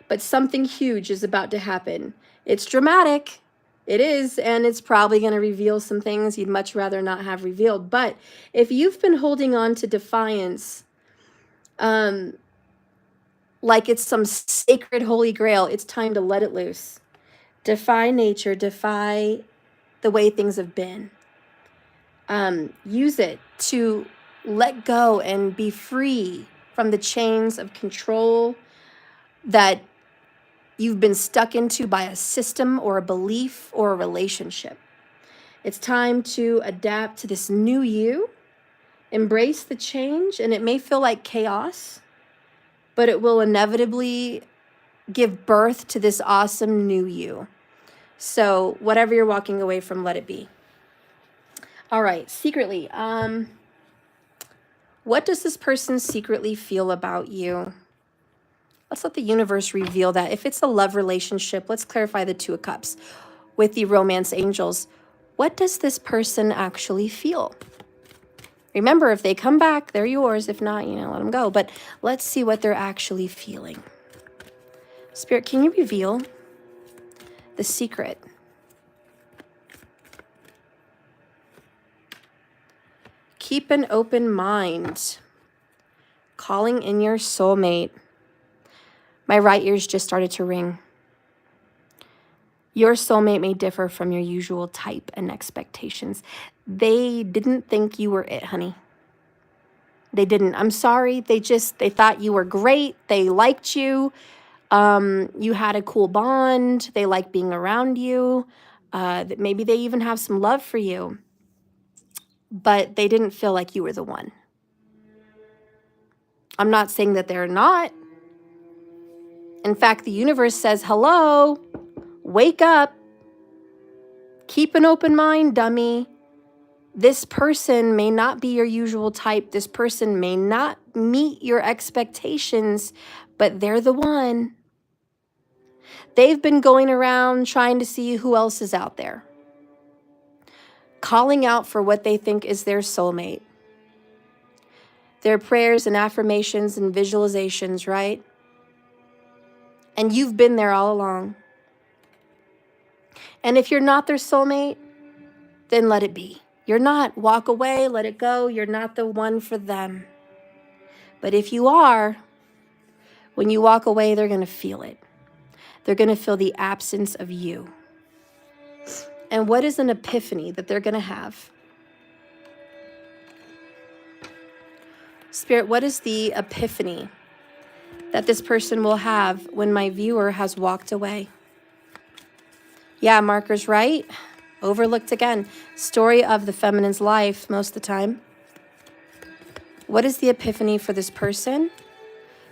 But something huge is about to happen. It's dramatic. It is, and it's probably going to reveal some things you'd much rather not have revealed. But if you've been holding on to defiance, like it's some sacred holy grail, it's time to let it loose. Defy nature, defy the way things have been. Use it to let go and be free from the chains of control that you've been stuck into by a system or a belief or a relationship. It's time to adapt to this new you, embrace the change, and it may feel like chaos, but it will inevitably give birth to this awesome new you. So whatever you're walking away from, let it be. All right, secretly, what does this person secretly feel about you? Let's let the universe reveal that. If it's a love relationship, let's clarify the 2 of Cups with the romance angels. What does this person actually feel? Remember, if they come back, they're yours. If not, let them go. But let's see what they're actually feeling. Spirit, can you reveal the secret? Keep an open mind. Calling in your soulmate. My right ear's just started to ring. Your soulmate may differ from your usual type and expectations. They didn't think you were it, honey. They didn't. I'm sorry. They thought you were great. They liked you. You had a cool bond. They like being around you. Maybe they even have some love for you. But they didn't feel like you were the one. I'm not saying that they're not. In fact, the universe says, hello, Wake up. Keep an open mind, dummy. This person may not be your usual type. This person may not meet your expectations, but they're the one. They've been going around trying to see who else is out there, calling out for what they think is their soulmate. Their prayers and affirmations and visualizations, right? And you've been there all along. And if you're not their soulmate, then let it be. You're not. Walk away, let it go. You're not the one for them. But if you are, when you walk away, they're going to feel it. They're going to feel the absence of you. And what is an epiphany that they're going to have? Spirit, what is the epiphany that this person will have when my viewer has walked away? Yeah, markers, right? Overlooked again. Story of the feminine's life most of the time. What is the epiphany for this person?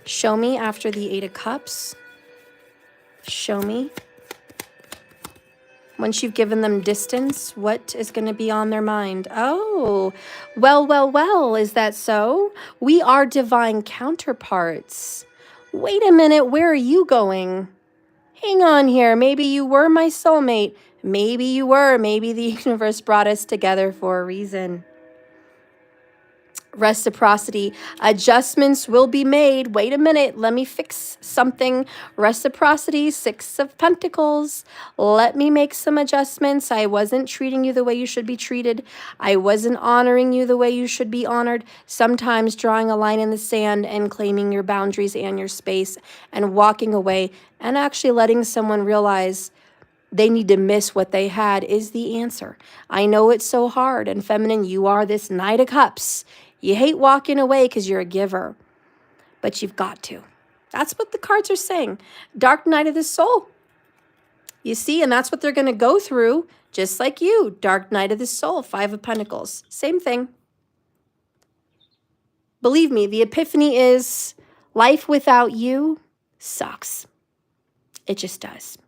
Show me after the 8 of Cups. Show me. Once you've given them distance, what is going to be on their mind? Oh, well, is that so? We are divine counterparts. Wait a minute, where are you going? Hang on here. Maybe you were my soulmate. Maybe you were. Maybe the universe brought us together for a reason. Reciprocity. Adjustments will be made. Wait a minute. Let me fix something. Reciprocity. 6 of Pentacles. Let me make some adjustments. I wasn't treating you the way you should be treated. I wasn't honoring you the way you should be honored. Sometimes drawing a line in the sand and claiming your boundaries and your space and walking away and actually letting someone realize they need to miss what they had is the answer. I know it's so hard. And feminine, you are this Knight of Cups. You hate walking away because you're a giver, but you've got to. That's what the cards are saying. Dark night of the soul. You see, and that's what they're going to go through, just like you. Dark night of the soul, 5 of Pentacles. Same thing. Believe me, the epiphany is life without you sucks. It just does.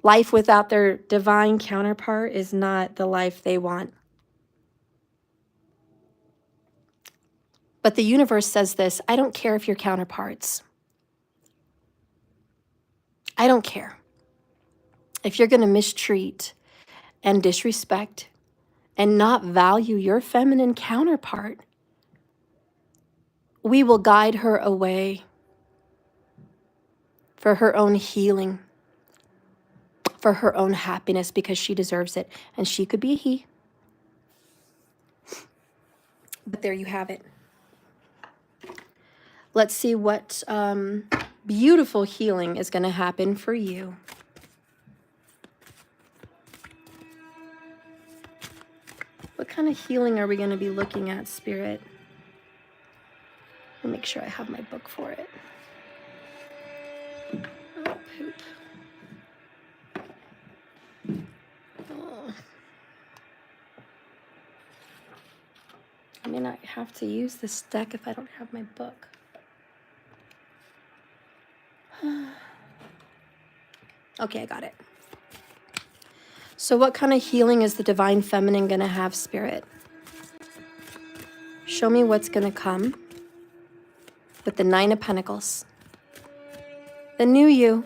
Life without their divine counterpart is not the life they want. But the universe says this: I don't care if you're counterparts. I don't care. If you're going to mistreat and disrespect and not value your feminine counterpart, we will guide her away for her own healing, for her own happiness, because she deserves it. And she could be a he. But there you have it. Let's see what beautiful healing is going to happen for you. What kind of healing are we going to be looking at, Spirit? Let me make sure I have my book for it. Oh, poop. Oh. I may not have to use this deck if I don't have my book. Okay, I got it. So what kind of healing is the divine feminine going to have, Spirit? Show me what's going to come with the 9 of Pentacles. The new you,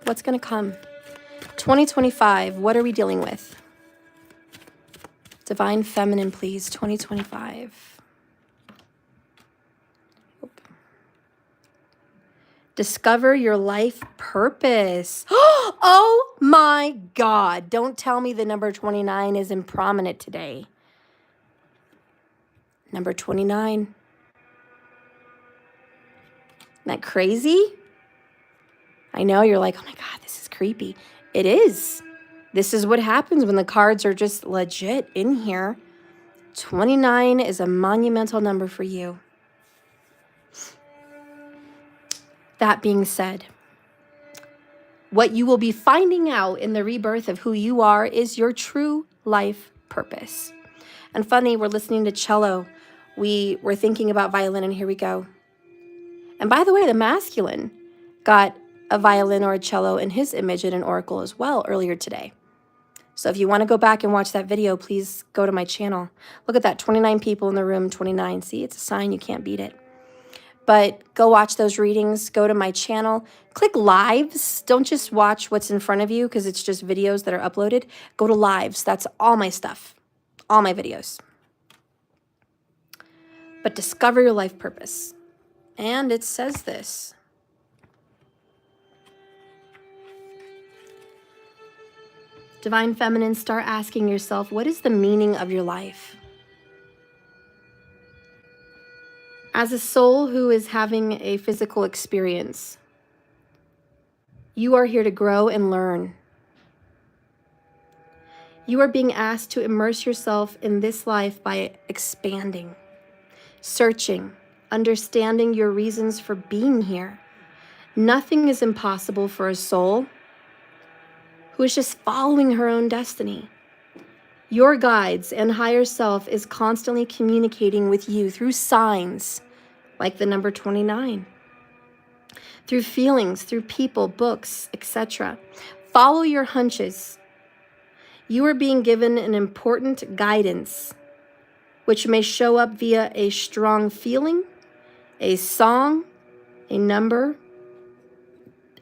what's going to come? 2025, what are we dealing with? Divine feminine, please, 2025. Discover your life purpose. Oh my God. Don't tell me the number 29 isn't prominent today. Number 29. Isn't that crazy? I know you're like, oh my God, this is creepy. It is. This is what happens when the cards are just legit in here. 29 is a monumental number for you. That being said, what you will be finding out in the rebirth of who you are is your true life purpose. And funny, we're listening to cello. We were thinking about violin, and here we go. And by the way, the masculine got a violin or a cello in his image in an oracle as well earlier today. So if you want to go back and watch that video, please go to my channel. Look at that, 29 people in the room, 29. See, it's a sign, you can't beat it. But go watch those readings, go to my channel, click lives. Don't just watch what's in front of you because it's just videos that are uploaded. Go to lives, that's all my stuff, all my videos. But discover your life purpose. And it says this. Divine Feminine, start asking yourself, what is the meaning of your life? As a soul who is having a physical experience, you are here to grow and learn. You are being asked to immerse yourself in this life by expanding, searching, understanding your reasons for being here. Nothing is impossible for a soul who is just following her own destiny. Your guides and higher self is constantly communicating with you through signs, like the number 29, through feelings, through people, books, etc. Follow your hunches. You are being given an important guidance, which may show up via a strong feeling, a song, a number,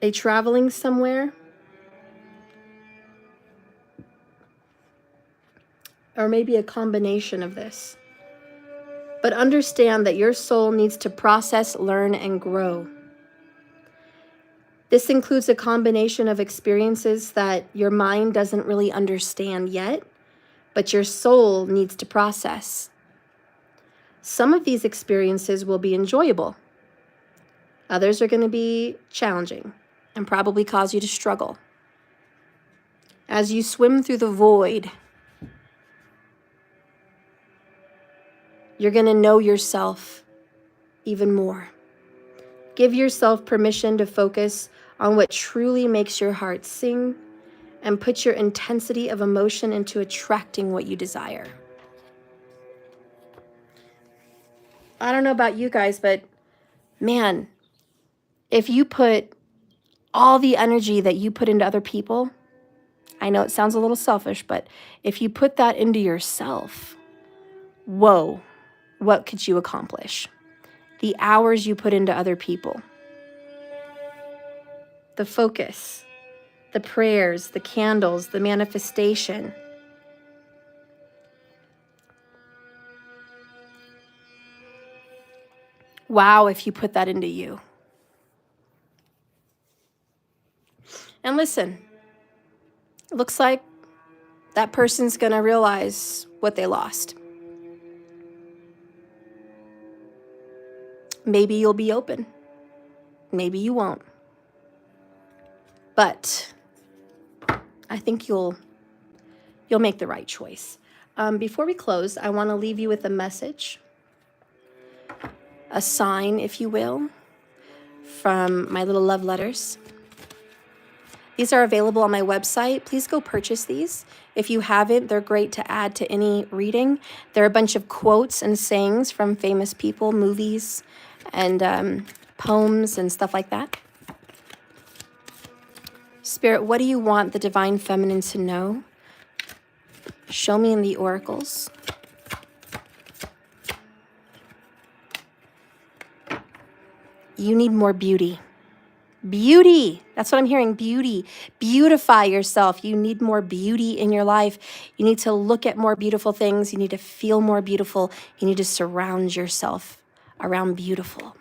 a traveling somewhere, or maybe a combination of this. But understand that your soul needs to process, learn, and grow. This includes a combination of experiences that your mind doesn't really understand yet, but your soul needs to process. Some of these experiences will be enjoyable. Others are going to be challenging and probably cause you to struggle. As you swim through the void, you're going to know yourself even more. Give yourself permission to focus on what truly makes your heart sing and put your intensity of emotion into attracting what you desire. I don't know about you guys, but man, if you put all the energy that you put into other people, I know it sounds a little selfish, but if you put that into yourself, whoa, what could you accomplish? The hours you put into other people, the focus, the prayers, the candles, the manifestation. Wow, if you put that into you. And listen, it looks like that person's going to realize what they lost. Maybe you'll be open. Maybe you won't. But I think you'll make the right choice. Before we close, I want to leave you with a message, a sign, if you will, from my little love letters. These are available on my website. Please go purchase these. If you haven't, they're great to add to any reading. They're a bunch of quotes and sayings from famous people, movies, and poems and stuff like that. Spirit, what do you want the Divine Feminine to know? Show me in the oracles. You need more beauty. Beauty. That's what I'm hearing. Beauty. Beautify yourself. You need more beauty in your life. You need to look at more beautiful things. You need to feel more beautiful. You need to surround yourself around beautiful.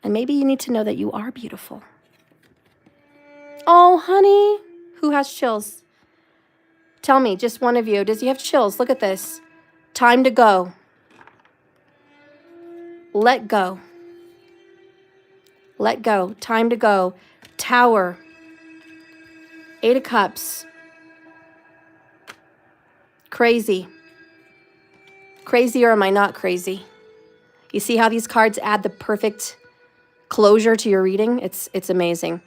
And maybe you need to know that you are beautiful. Oh, honey. Who has chills? Tell me, just one of you. Does you have chills? Look at this. Time to go. Let go. Let go. Time to go. Tower. 8 of Cups. Crazy. Crazy, or am I not crazy? You see how these cards add the perfect closure to your reading? It's amazing.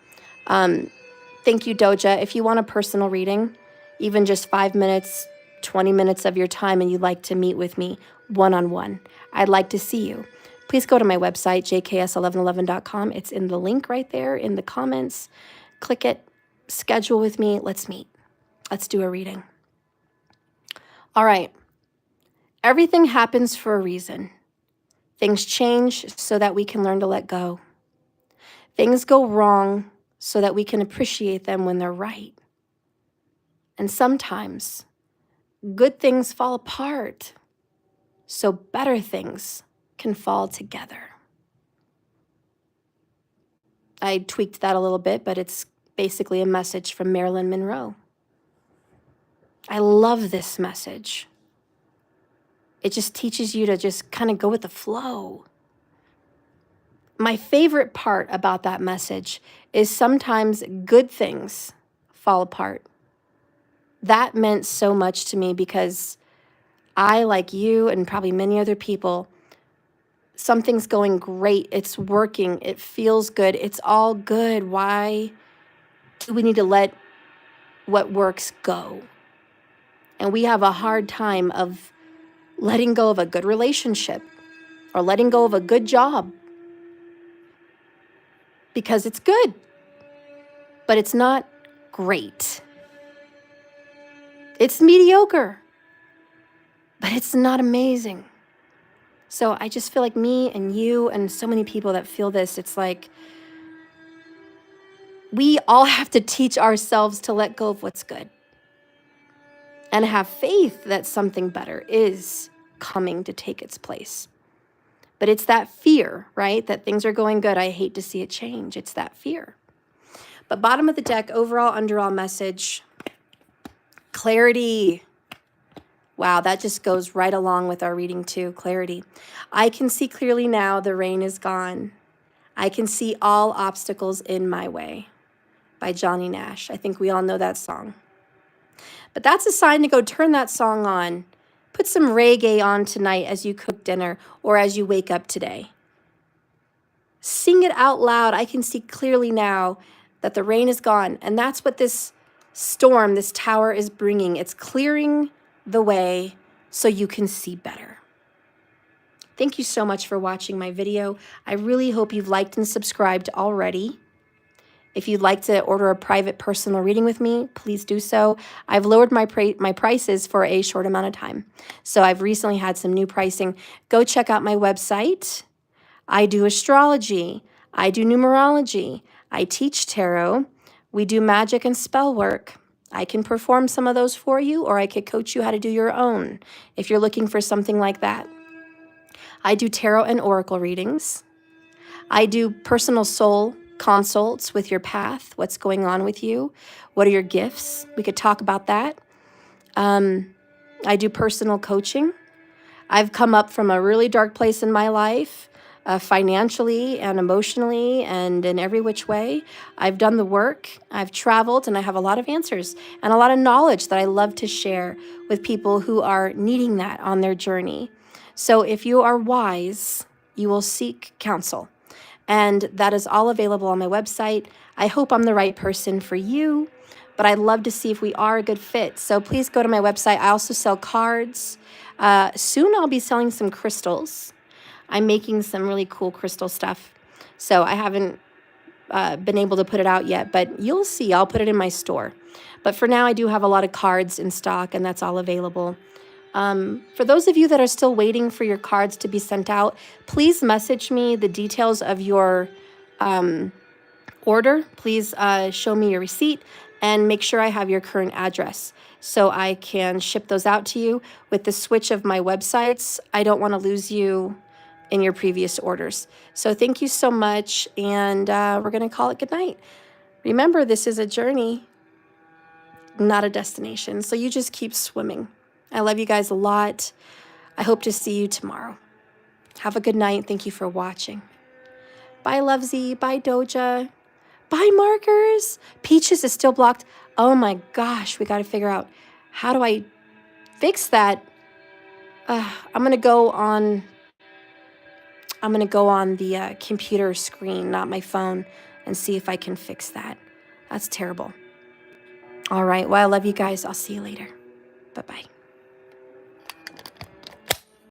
Thank you, Doja. If you want a personal reading, even just 5 minutes, 20 minutes of your time, and you'd like to meet with me one-on-one, I'd like to see you. please go to my website, jks1111.com. It's in the link right there in the comments. Click it, schedule with me. Let's meet. Let's do a reading. All right. Everything happens for a reason. Things change so that we can learn to let go. Things go wrong so that we can appreciate them when they're right. And sometimes good things fall apart so better things can fall together. I tweaked that a little bit, but it's basically a message from Marilyn Monroe. I love this message. It just teaches you to just kind of go with the flow. My favorite part about that message is sometimes good things fall apart. That meant so much to me because I, like you and probably many other people, something's going great, it's working, it feels good, it's all good. Why do we need to let what works go? And we have a hard time of letting go of a good relationship or letting go of a good job because it's good, but it's not great. It's mediocre, but it's not amazing. So I just feel like me and you and so many people that feel this, it's like we all have to teach ourselves to let go of what's good and have faith that something better is coming to take its place. But it's that fear, right? That things are going good. I hate to see it change. It's that fear. But bottom of the deck, overall, underall message, clarity. Wow, that just goes right along with our reading too, clarity. I can see clearly now, the rain is gone. I can see all obstacles in my way, by Johnny Nash. I think we all know that song. But that's a sign to go turn that song on. Put some reggae on tonight as you cook dinner or as you wake up today. Sing it out loud. I can see clearly now that the rain is gone. And that's what this storm, this tower is bringing. It's clearing the way so you can see better. Thank you so much for watching my video. I really hope you've liked and subscribed already. If you'd like to order a private personal reading with me, please do so. I've lowered my prices for a short amount of time. So I've recently had some new pricing. Go check out my website. I do astrology. I do numerology. I teach tarot. We do magic and spell work. I can perform some of those for you, or I could coach you how to do your own if you're looking for something like that. I do tarot and oracle readings. I do personal soul consults with your path, what's going on with you, what are your gifts. We could talk about that. I do personal coaching. I've come up from a really dark place in my life, financially and emotionally and in every which way. I've done the work, I've traveled, and I have a lot of answers and a lot of knowledge that I love to share with people who are needing that on their journey. So if you are wise, you will seek counsel. And that is all available on my website. I hope I'm the right person for you, but I'd love to see if we are a good fit. So please go to my website. I also sell cards. Soon I'll be selling some crystals. I'm making some really cool crystal stuff. So I haven't been able to put it out yet, but you'll see. I'll put it in my store. But for now, I do have a lot of cards in stock, and that's all available. For those of you that are still waiting for your cards to be sent out, please message me the details of your order. Please show me your receipt and make sure I have your current address so I can ship those out to you. With the switch of my websites, I don't want to lose you in your previous orders. So thank you so much, and we're going to call it good night. Remember, this is a journey, not a destination. So you just keep swimming. I love you guys a lot. I hope to see you tomorrow. Have a good night. Thank you for watching. Bye, Lovesy. Bye, Doja. Bye, Markers. Peaches is still blocked. Oh my gosh, we got to figure out how do I fix that. I'm gonna go on the computer screen, not my phone, and see if I can fix that. That's terrible. All right. Well, I love you guys. I'll see you later. Bye-bye.